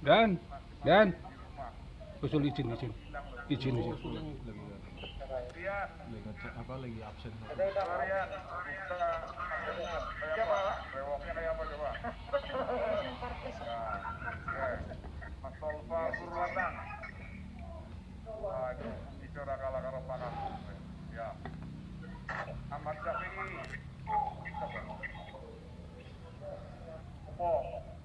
Dan usul izin. Izin. Lagi ngecek apa lagi absen. Rian, siapa? Rewoknya kayak apa coba? Mas Solva Purwatang. Aduh, bicara kalah karo pakar. Ya. Ahmad Syafi'i. Upo.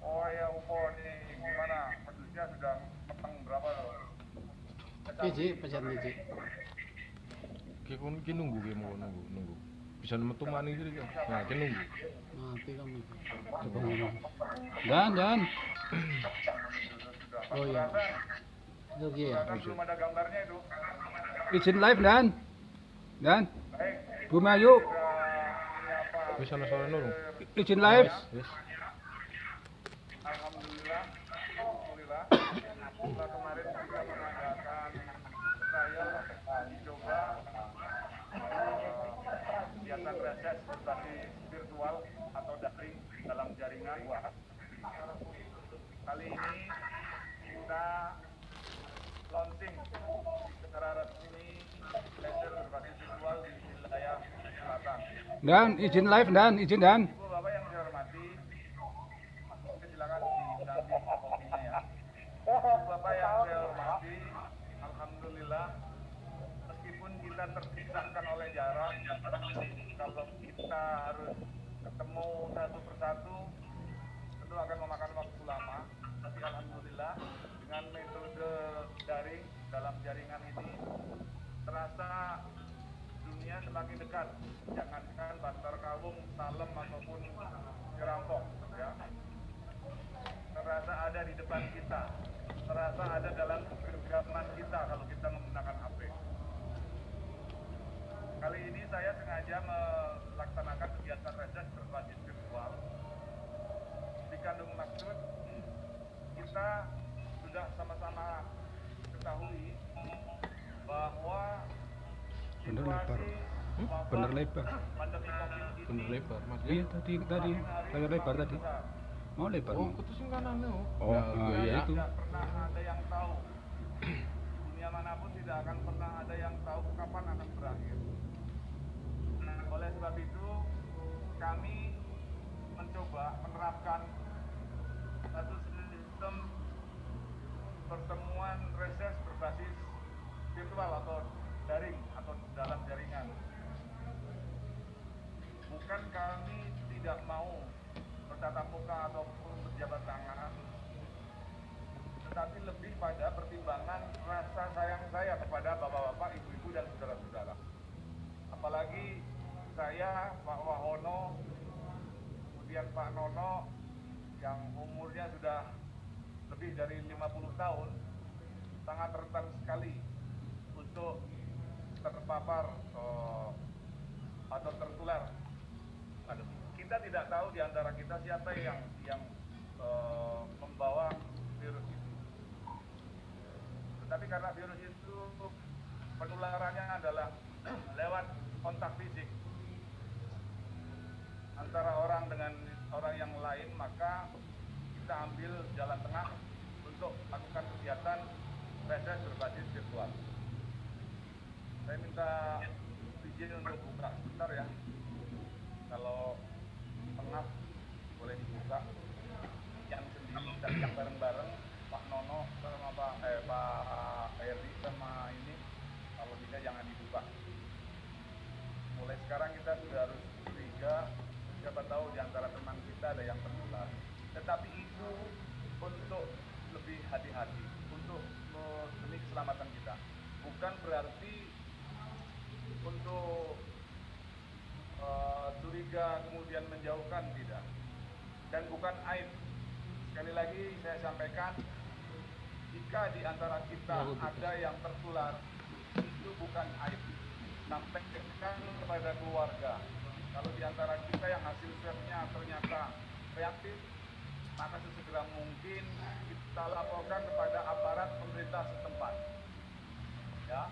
Oh ya Upo nih gimana? Pedusnya sudah matang berapa loh? Iji, pesan iji. Ki nunggu ki mau nunggu. Bisa metu maning sih kan. Nah, ki nunggu. Mati kamu. Coba ngomong. Dan. Oh iya. Itu ya. Belum ada gambarnya itu. Izin live Dan. Baik. Bu Mayu, Wis ana suara nurung. izin live. Wis. Alhamdulillah. Setelah kemarin kita mengadakan trial dicoba kegiatan reses berbasis virtual atau daring dalam jaringan. Kali ini kita launching secara resmi reses berbasis virtual di wilayah selatan. Dan izin live Dan. Ibu Bapak yang saya hormati, silakan diganti kopinya ya. Ibu Bapak yang saya hormati, alhamdulillah meskipun kita terpisahkan oleh jarak, kalau kita harus ketemu satu persatu tentu akan memakan waktu lama, tapi alhamdulillah dengan metode daring dalam jaringan ini terasa dunia semakin dekat, jangankan Bantar Kawung, Salem ataupun Jerampok ya. Terasa ada di depan kita, terasa ada dalam genggaman kita kalau kita menggunakan HP. Kali ini saya sengaja melaksanakan kegiatan reses berbasis virtual. Dikandung maksud kita sudah sama-sama ketahui bahwa Bener lebar. Bener lebar. pandemi COVID ini Bener lebar Mas. Iya tadi saya lebar tadi. Mau lebar. Oh, putusin kanannya. Oh, iya itu. tidak pernah ada yang tahu. Dunia manapun tidak akan pernah ada yang tahu kapan akan berakhir. Oleh sebab itu, kami mencoba menerapkan satu sistem pertemuan reses berbasis virtual atau daring atau dalam jaringan. Bukan kami tidak mau bertatap muka ataupun berjabat tangan, tetapi lebih pada pertimbangan rasa sayang saya kepada bapak-bapak, ibu-ibu dan saudara-saudara. Apalagi saya, Pak Wahono, kemudian Pak Nono yang umurnya sudah lebih dari 50 tahun, sangat rentan sekali untuk terpapar atau tertular pandemi. Kita tidak tahu di antara kita siapa yang membawa virus itu. Tetapi karena virus itu penularannya adalah lewat kontak fisik antara orang dengan orang yang lain, maka kita ambil jalan tengah untuk lakukan kegiatan reses berbasis virtual. Saya minta izin untuk buka sebentar ya. Kalau tengah boleh dibuka. Yang sendiri dan yang bareng-bareng Pak Nono sama Pak Heri sama ini, kalau bisa jangan dibuka. Mulai sekarang kita sudah harus curiga, siapa tahu di antara teman kita ada yang tertular. Tetapi itu untuk lebih hati-hati, untuk demi keselamatan kita. Bukan berarti untuk curiga kemudian menjauhkan, tidak. Dan bukan aib. Sekali lagi saya sampaikan, jika di antara kita ada yang tertular, itu bukan aib. Sampaikan kepada keluarga. Kalau di antara kita yang hasil swabnya ternyata reaktif, maka sesegera mungkin kita laporkan kepada aparat pemerintah setempat. Ya,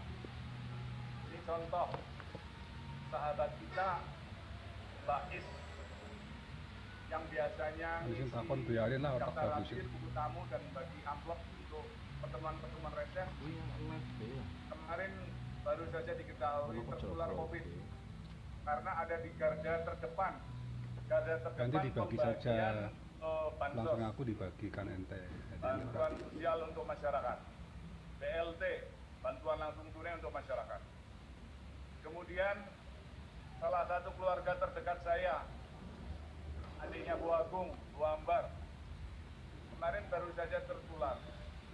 ini contoh sahabat kita, Mbak Is. yang biasanya Mungkin ngisi takon biarin lah otak daftar bagusin. hadir, buku tamu dan bagi amplop untuk pertemuan-pertemuan reses kemarin baru saja diketahui tertular COVID karena ada di garda terdepan Nanti dibagi saja, bansos, langsung aku dibagikan ente. bantuan sosial untuk masyarakat, BLT, bantuan langsung tunai untuk masyarakat. Kemudian salah satu keluarga terdekat saya, adiknya Bu Agung, Bu Ambar, kemarin baru saja tertular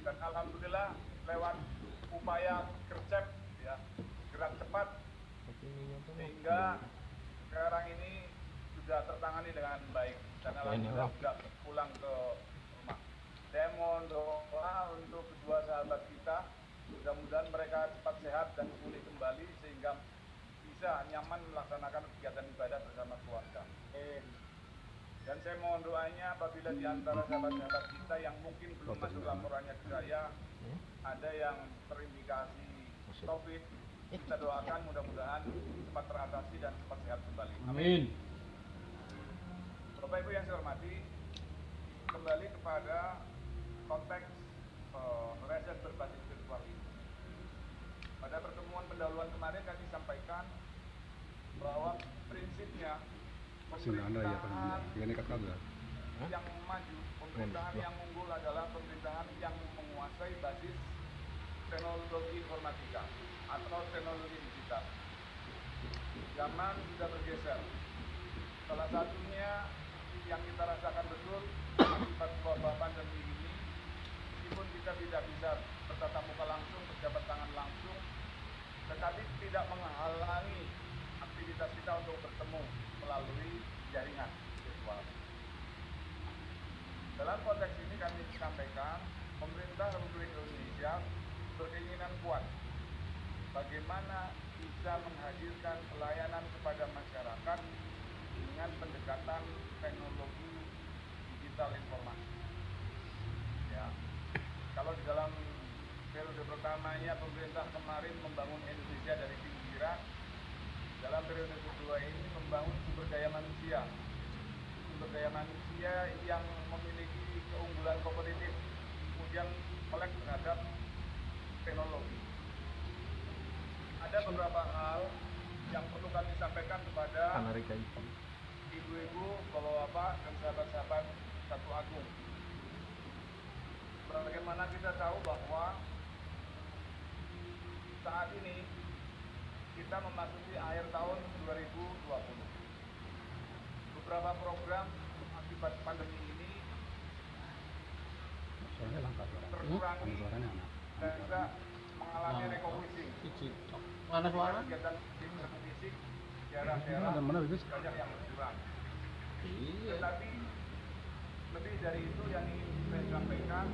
dan alhamdulillah lewat upaya gercep ya, gerak cepat sehingga sekarang ini sudah tertangani dengan baik dan alhamdulillah sudah pulang ke rumah. Saya mohon doa untuk kedua sahabat kita, mudah-mudahan mereka cepat sehat dan pulih kembali sehingga bisa nyaman melaksanakan kegiatan ibadah bersama keluarga. Dan saya mohon doanya apabila di antara sahabat-sahabat kita yang mungkin belum masuk laporannya ke saya, ada yang terindikasi COVID, kita doakan mudah-mudahan cepat teratasi dan cepat sehat kembali. Amin. Bapak Ibu yang saya hormati, kembali kepada konteks reses berbasis virtual ini. Pada pertemuan pendahuluan kemarin kami sampaikan bahwa prinsipnya Sinanda ya kan, ini kata ya. yang maju, pemerintahan yang unggul adalah pemerintahan yang menguasai basis teknologi informatika atau teknologi digital. Zaman sudah bergeser. Salah satunya yang kita rasakan betul akibat wabah pandemi ini, meskipun kita tidak bisa bertatap muka langsung, berjabat tangan langsung, tetapi tidak menghalangi aktivitas kita untuk bertemu melalui jaringan virtual. Dalam konteks ini kami sampaikan, pemerintah Republik Indonesia berkeinginan kuat bagaimana bisa menghadirkan pelayanan kepada masyarakat dengan pendekatan teknologi digital informasi. Ya, kalau di dalam periode pertamanya pemerintah kemarin membangun Indonesia dari pinggiran, dalam periode kedua ini membangun sumber daya manusia yang memiliki keunggulan kompetitif, kemudian melek terhadap teknologi. Ada beberapa hal yang perlu kami sampaikan kepada ibu-ibu, bapak-bapak, dan sahabat-sahabat Satu Agung. Bagaimana kita tahu bahwa saat ini kita memasuki akhir tahun 2020. Beberapa program akibat pandemi ini Soalnya langka suara. terkurangi Suaranya anak. dan juga mengalami refocusing. Mana suara? Kegiatan fisik, Ini daerah-daerah ada mana itu? banyak yang berkurang. Iya. Tetapi lebih dari itu yang ingin saya sampaikan,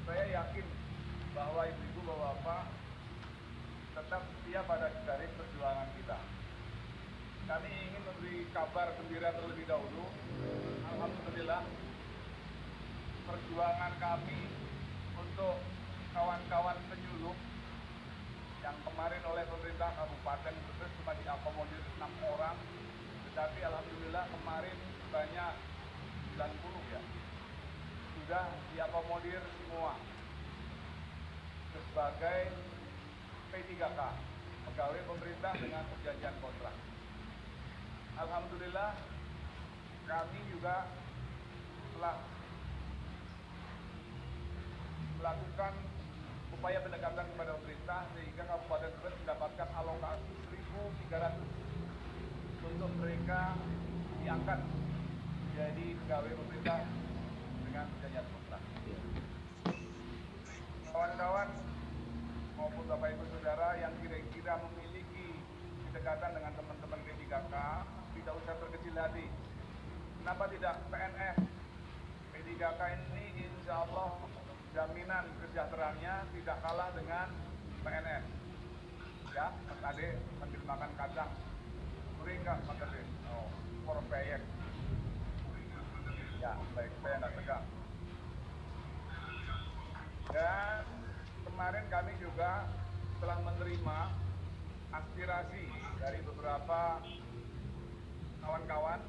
saya yakin bahwa ibu-ibu, bapak-bapak tetap setia pada garis perjuangan kita. Kami ingin memberi kabar gembira terlebih dahulu. Alhamdulillah, perjuangan kami untuk kawan-kawan penyuluh yang kemarin oleh pemerintah Kabupaten Brebes cuma diakomodir 6 orang, tetapi alhamdulillah kemarin banyak 90 ya, sudah diakomodir semua sebagai P3K, pegawai pemerintah dengan perjanjian kontrak. Alhamdulillah kami juga telah melakukan upaya pendekatan kepada pemerintah sehingga Kabupaten Brebes mendapatkan alokasi 1.300 untuk mereka diangkat menjadi pegawai pemerintah dengan perjanjian kontrak. Kawan-kawan maupun Bapak Ibu Saudara yang kira-kira memiliki kedekatan dengan teman-teman P3K, tidak usah berkecil hati. Kenapa tidak PNS? P3K ini insya Allah jaminan kesejahteraannya tidak kalah dengan PNS. Ya, Mas Ade sambil makan kacang. Gurih nggak Mas Ade? Oh, korpeyek. Ya, baik, saya nggak tegang. Dan kemarin kami juga telah menerima aspirasi dari beberapa kawan-kawan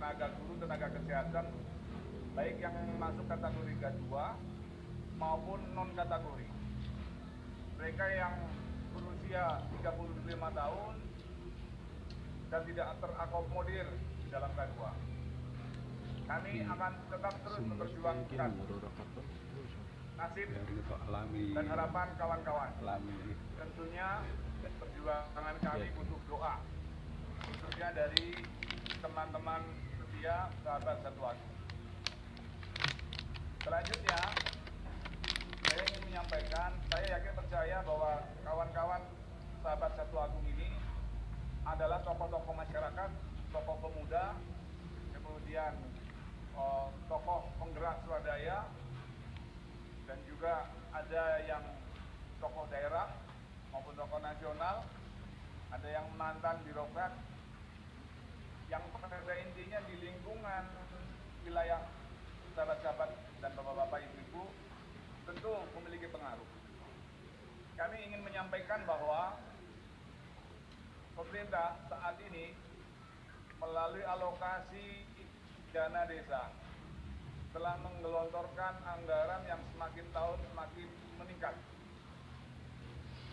tenaga guru, tenaga kesehatan, baik yang masuk kategori K2 maupun non kategori. Mereka yang berusia 35 tahun dan tidak terakomodir di dalam K2. Kami akan tetap terus memperjuangkan nasib Dari itu alami. dan harapan kawan-kawan. Alami. Tentunya perjuangan kami butuh doa, khususnya dari teman-teman setia sahabat Satu Agung. Selanjutnya, saya ingin menyampaikan, saya yakin percaya bahwa kawan-kawan sahabat Satu Agung ini adalah tokoh-tokoh masyarakat, tokoh pemuda, kemudian tokoh penggerak swadaya, dan juga ada yang tokoh daerah maupun tokoh nasional, ada yang mantan birokrat, yang pada intinya di lingkungan wilayah sahabat-sahabat dan bapak-bapak, ibu-ibu tentu memiliki pengaruh. Kami ingin menyampaikan bahwa pemerintah saat ini melalui alokasi dana desa telah menggelontorkan anggaran yang semakin tahun semakin meningkat.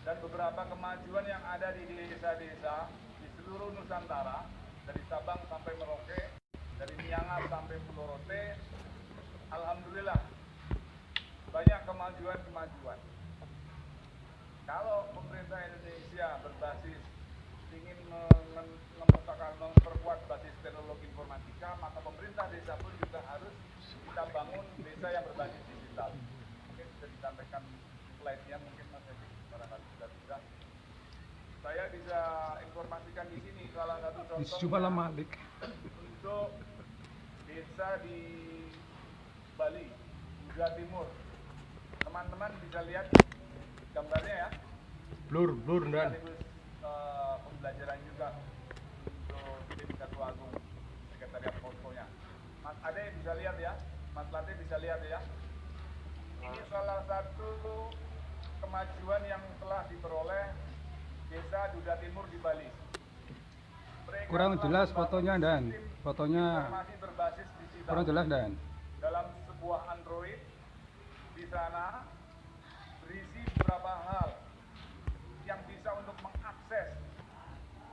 Dan beberapa kemajuan yang ada di desa-desa di seluruh Nusantara, dari Sabang sampai Merauke, dari Miangas sampai Pulau Rote, alhamdulillah banyak kemajuan-kemajuan. Kalau pemerintah Indonesia berbasis ingin memperkuat basis teknologi informatika, maka pemerintah desa pun juga harus kita bangun desa yang berbasis digital. Mungkin bisa disampaikan slide-nya, mungkin Mas Edi barangkali sudah bisa. Saya bisa informasikan di sini salah satu contoh Jumlah Malik. untuk desa di Bali, Nusa Timur. Teman-teman bisa lihat gambarnya ya. Blur dan Sekaligus pembelajaran juga untuk tim Satu Agung, sekretariat poskonya. Mas Ade bisa lihat ya, Mas Late bisa lihat ya. Ini salah satu kemajuan yang telah diperoleh Desa Duda Timur di Bali. Mereka Kurang telah jelas membangun fotonya, Dan. sistem Fotonya informasi berbasis digital kurang jelas, Dan. dalam sebuah Android. Di sana berisi beberapa hal yang bisa untuk mengakses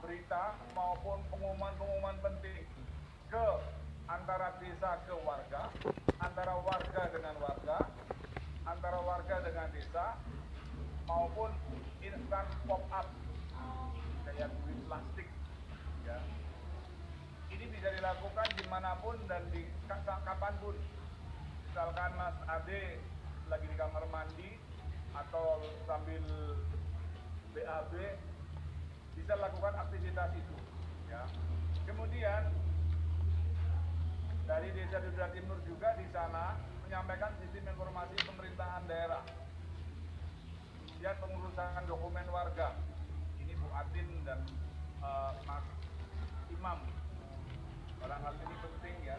berita maupun pengumuman-pengumuman penting ke antara desa ke warga, antara warga dengan warga, antara warga dengan desa, maupun instan pop-up kayak duit plastik ya. Ini bisa dilakukan dimanapun dan di kapanpun. Misalkan Mas Ade lagi di kamar mandi atau sambil BAB, bisa lakukan aktivitas itu ya. Kemudian dari Desa Duda Timur juga di sana menyampaikan sistem informasi pemerintahan daerah, kemudian pengurusan dokumen warga. Ini Bu Atin dan Mas Imam, barangkali ini penting ya,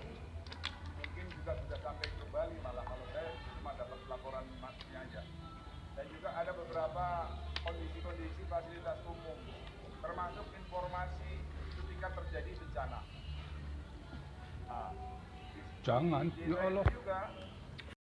mungkin juga bisa sampai ke Bali, malah kalau saya cuma dapat laporan masnya aja. Dan juga ada beberapa kondisi-kondisi fasilitas umum, termasuk informasi ketika terjadi bencana. Nah, Jangan, di ya desa Allah. itu juga